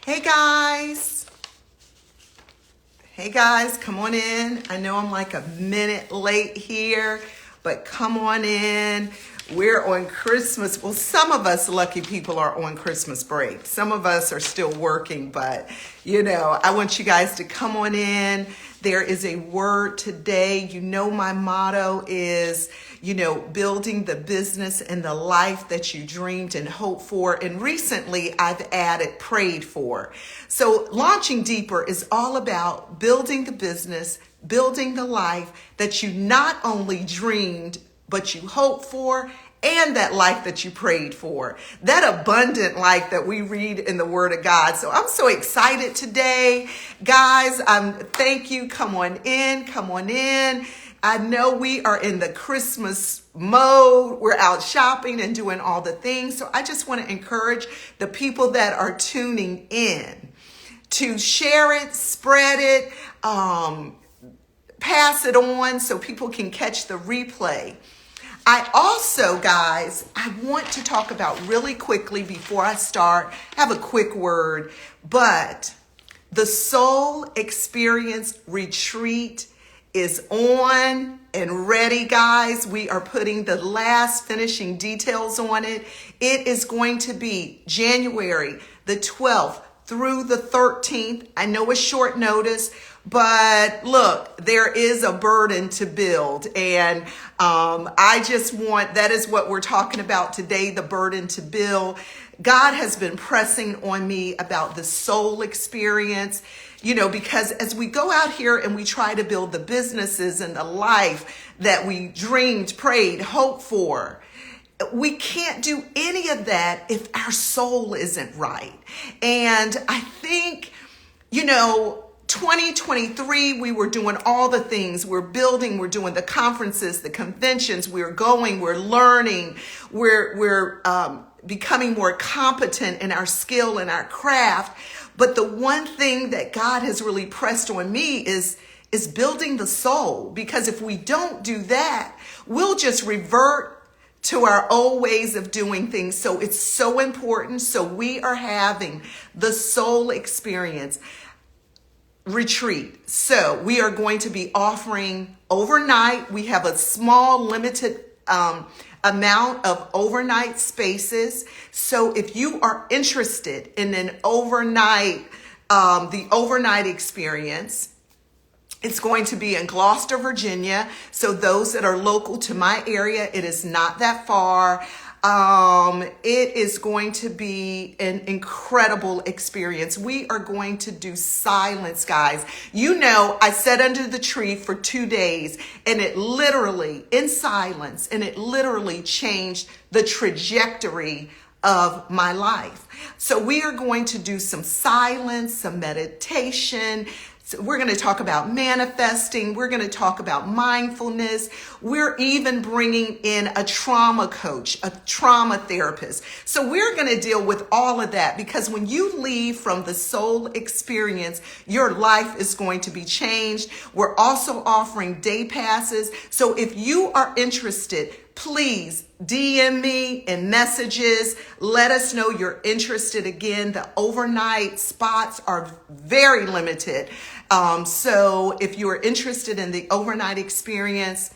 Hey guys. Hey guys, come on in. I know I'm like a minute late here, but come on in. We're on Christmas. Well, some of us lucky people are on Christmas break. Some of us are still working, but I want you guys to come on in. There is a word today. My motto is, building the business and the life that you dreamed and hoped for. And recently I've added prayed for. So Launching Deeper is all about building the business, building the life that you not only dreamed, but you hoped for, and that life that you prayed for, that abundant life that we read in the Word of God. So I'm so excited today, guys. Thank you. Come on in. Come on in. I know we are in the Christmas mode. We're out shopping and doing all the things. So I just want to encourage the people that are tuning in to share it, spread it, pass it on so people can catch the replay. I also, guys, I want to talk about really quickly before I start, have a quick word, but the Soul Experience Retreat is on and ready, guys. We are putting the last finishing details on it. It is going to be January the 12th through the 13th. I know it's short notice, but look, there is a burden to build. And that is what we're talking about today, the burden to build. God has been pressing on me about the soul experience, because as we go out here and we try to build the businesses and the life that we dreamed, prayed, hoped for, we can't do any of that if our soul isn't right. And I think, 2023, we were doing all the things. We're building, we're doing the conferences, the conventions, we're going, we're learning, we're becoming more competent in our skill and our craft. But the one thing that God has really pressed on me is building the soul. Because if we don't do that, we'll just revert to our old ways of doing things. So it's so important. So we are having the Soul Experience Retreat. So we are going to be offering overnight. We have a small limited amount of overnight spaces. So if you are interested in an overnight, the overnight experience, it's going to be in Gloucester, Virginia. So those that are local to my area, it is not that far. It is going to be an incredible experience. We are going to do silence, guys. I sat under the tree for 2 days and it literally changed the trajectory of my life. So we are going to do some silence, some meditation. So we're going to talk about manifesting. We're going to talk about mindfulness. We're even bringing in a trauma coach, a trauma therapist. So we're going to deal with all of that, because when you leave from the soul experience, your life is going to be changed. We're also offering day passes. So if you are interested, please DM me in messages. Let us know you're interested. Again, the overnight spots are very limited. So if you are interested in the overnight experience,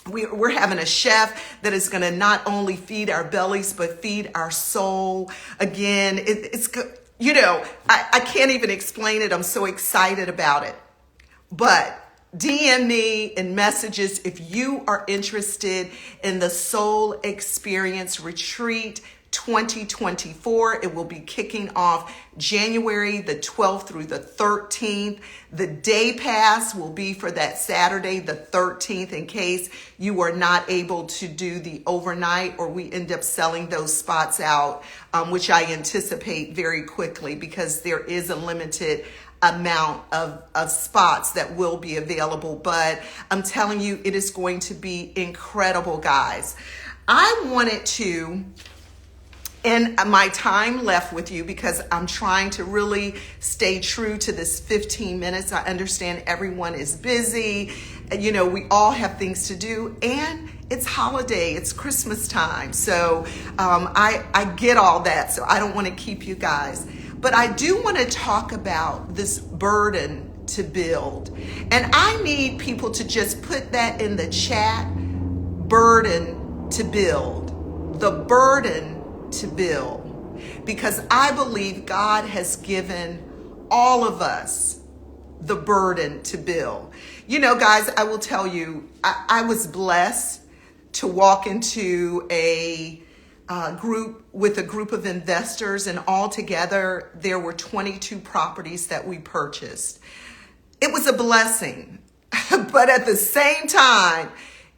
we're having a chef that is going to not only feed our bellies, but feed our soul. Again, it's good. I can't even explain it. I'm so excited about it. But DM me in messages if you are interested in the Soul Experience Retreat 2024. It will be kicking off January the 12th through the 13th. The day pass will be for that Saturday, the 13th, in case you are not able to do the overnight or we end up selling those spots out, which I anticipate very quickly, because there is a limited amount of spots that will be available. But I'm telling you, it is going to be incredible, guys. I wanted to, and my time left with you, because I'm trying to really stay true to this 15 minutes. I understand everyone is busy. We all have things to do, and it's holiday, it's Christmas time. So I get all that. So I don't want to keep you guys. But I do want to talk about this burden to build. And I need people to just put that in the chat. Burden to build. The burden to build. Because I believe God has given all of us the burden to build. You know, guys, I will tell you, I was blessed to walk into a group of investors, and altogether there were 22 properties that we purchased. It was a blessing, but at the same time,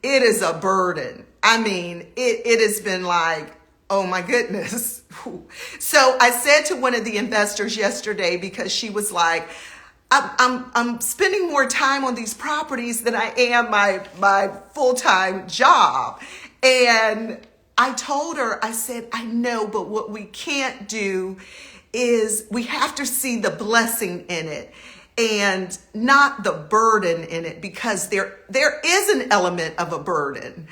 it is a burden. I mean, it has been like, oh my goodness. So I said to one of the investors yesterday, because she was like, I'm spending more time on these properties than I am my full-time job. And I told her, I said, I know, but what we can't do is we have to see the blessing in it and not the burden in it, because there is an element of a burden.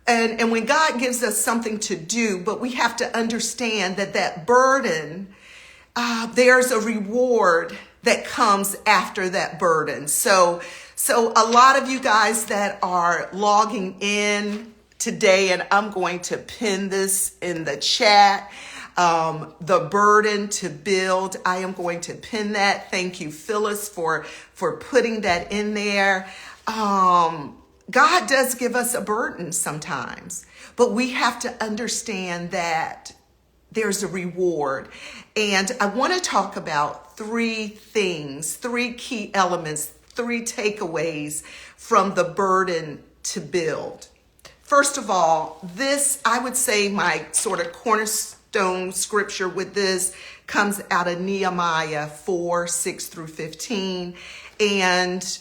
And when God gives us something to do, but we have to understand that burden, there's a reward that comes after that burden. So a lot of you guys that are logging in today, and I'm going to pin this in the chat, the burden to build. I am going to pin that. Thank you, Phyllis, for putting that in there. God does give us a burden sometimes, but we have to understand that there's a reward. And I want to talk about three things, three key elements, three takeaways from the burden to build. First of all, this, I would say my sort of cornerstone scripture with this comes out of Nehemiah 4:6-15. And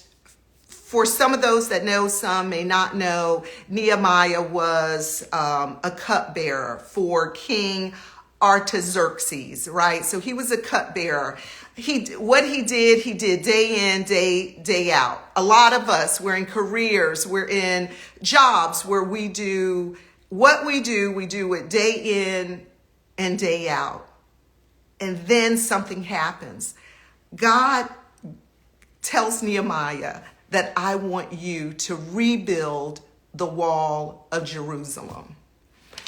for some of those that know, some may not know, Nehemiah was a cupbearer for King Artaxerxes, right? So he was a cupbearer. What he did day in, day out. A lot of us, we're in careers, we're in jobs where we do what we do it day in and day out. And then something happens. God tells Nehemiah that I want you to rebuild the wall of Jerusalem.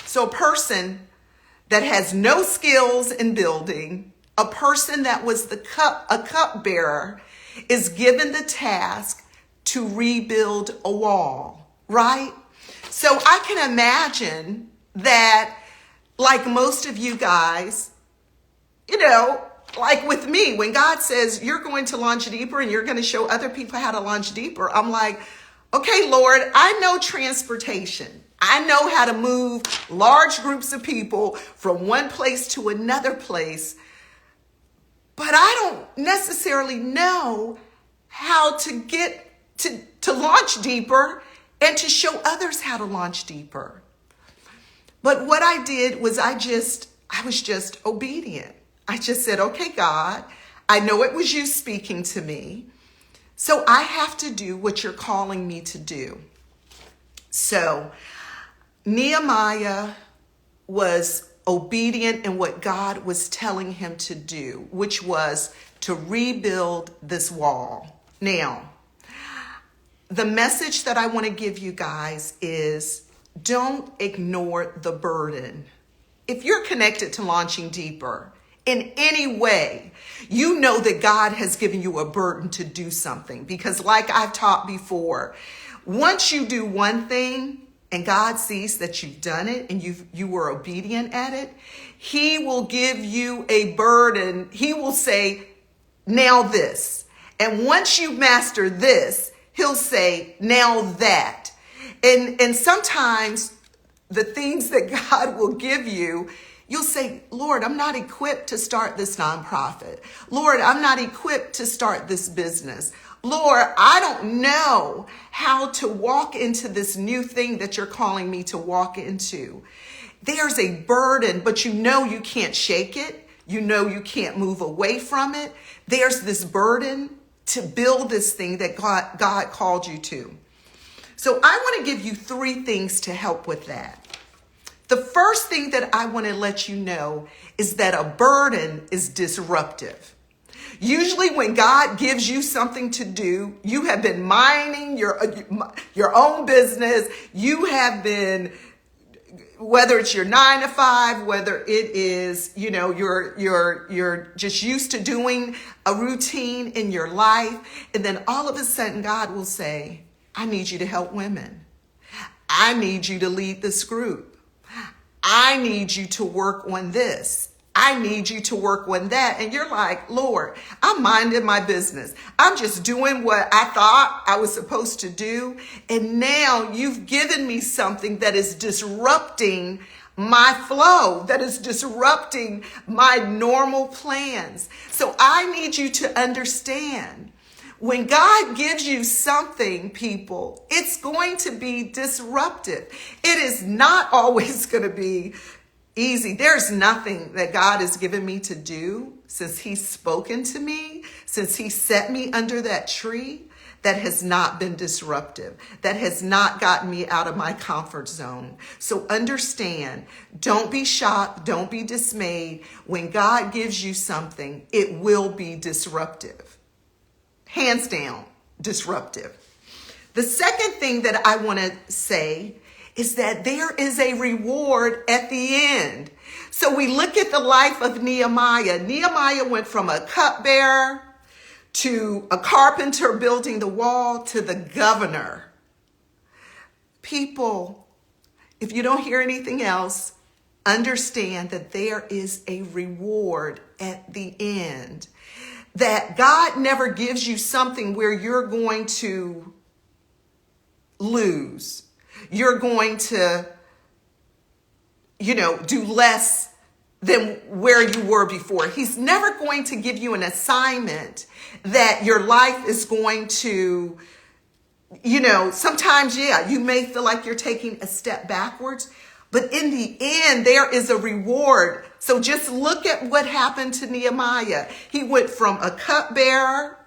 So a person that has no skills in building, a person that was a cupbearer, is given the task to rebuild a wall, right? So I can imagine that, like most of you guys, you know, like with me, when God says you're going to launch deeper and you're going to show other people how to launch deeper, I'm like, okay, Lord, I know transportation. I know how to move large groups of people from one place to another place, but I don't necessarily know how to get to launch deeper and to show others how to launch deeper. But what I did was I was just obedient. I just said, okay, God, I know it was you speaking to me, so I have to do what you're calling me to do. So Nehemiah was obedient in what God was telling him to do, which was to rebuild this wall. Now, the message that I want to give you guys is don't ignore the burden. If you're connected to Launching Deeper in any way, you know that God has given you a burden to do something, because like I've taught before, once you do one thing and God sees that you've done it and you were obedient at it, he will give you a burden. He will say, now this. And once you master this, he'll say, now that. And sometimes the things that God will give you, you'll say, Lord, I'm not equipped to start this nonprofit. Lord, I'm not equipped to start this business. Lord, I don't know how to walk into this new thing that you're calling me to walk into. There's a burden, but you know you can't shake it. You know you can't move away from it. There's this burden to build this thing that God called you to. So I want to give you three things to help with that. The first thing that I want to let you know is that a burden is disruptive. Usually when God gives you something to do, you have been minding your own business. You have been, whether it's your 9 to 5, whether it is, you're just used to doing a routine in your life. And then all of a sudden God will say, I need you to help women. I need you to lead this group. I need you to work on this. I need you to work on that. And you're like, Lord, I'm minding my business. I'm just doing what I thought I was supposed to do. And now you've given me something that is disrupting my flow, that is disrupting my normal plans. So I need you to understand, when God gives you something, people, it's going to be disruptive. It is not always going to be easy. There's nothing that God has given me to do since he's spoken to me, since he set me under that tree, that has not been disruptive, that has not gotten me out of my comfort zone. So understand, don't be shocked, don't be dismayed. When God gives you something, it will be disruptive. Hands down, disruptive. The second thing that I want to say is that there is a reward at the end. So we look at the life of Nehemiah. Nehemiah went from a cupbearer to a carpenter building the wall to the governor. People, if you don't hear anything else, understand that there is a reward at the end. That God never gives you something where you're going to lose. You're going to, do less than where you were before. He's never going to give you an assignment that your life is going to, sometimes, you may feel like you're taking a step backwards, but in the end, there is a reward. So just look at what happened to Nehemiah. He went from a cupbearer,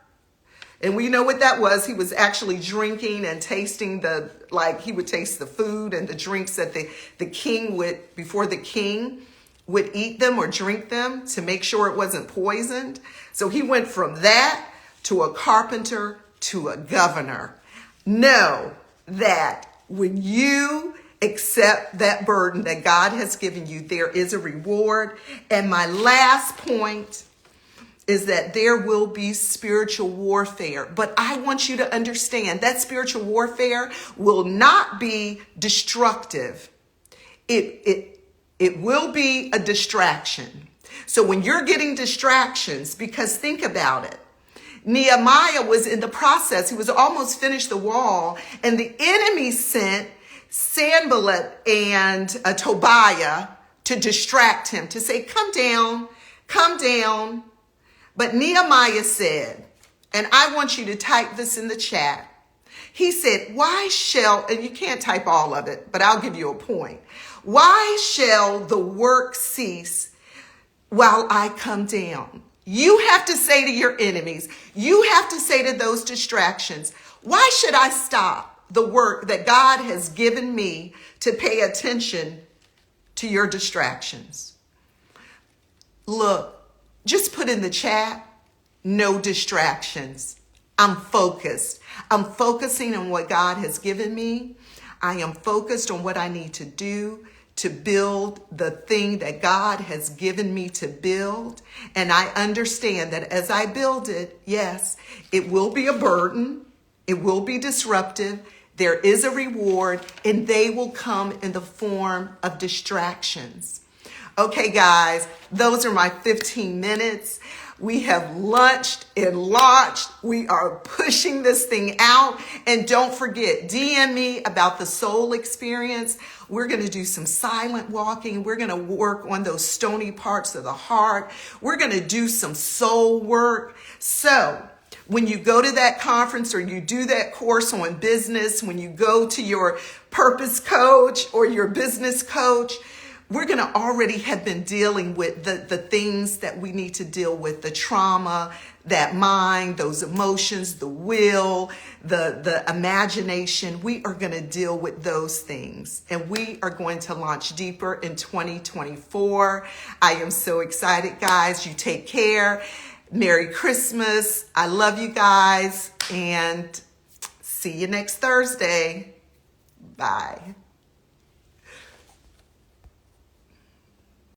and we know what that was. He was actually drinking and tasting he would taste the food and the drinks that the king would, before the king would eat them or drink them to make sure it wasn't poisoned. So he went from that to a carpenter to a governor. Know that when you accept that burden that God has given you, there is a reward. And my last point is that there will be spiritual warfare. But I want you to understand that spiritual warfare will not be destructive. It will be a distraction. So when you're getting distractions, because think about it, Nehemiah was in the process. He was almost finished the wall, and the enemy sent Sanballat and Tobiah to distract him, to say, come down. But Nehemiah said, and I want you to type this in the chat. He said, why shall, and you can't type all of it, but I'll give you a point. Why shall the work cease while I come down? You have to say to your enemies, you have to say to those distractions, why should I stop the work that God has given me to pay attention to your distractions? Look, just put in the chat, no distractions. I'm focused. I'm focusing on what God has given me. I am focused on what I need to do to build the thing that God has given me to build. And I understand that as I build it, yes, it will be a burden. It will be disruptive. There is a reward, and they will come in the form of distractions. Okay, guys, those are my 15 minutes. We have lunched and launched. We are pushing this thing out. And don't forget, DM me about the soul experience. We're going to do some silent walking. We're going to work on those stony parts of the heart. We're going to do some soul work. So when you go to that conference or you do that course on business, when you go to your purpose coach or your business coach, we're going to already have been dealing with the things that we need to deal with, the trauma, that mind, those emotions, the will, the imagination. We are going to deal with those things, and we are going to launch deeper in 2024. I am so excited, guys. You take care. Merry Christmas. I love you guys, and see you next Thursday. Bye.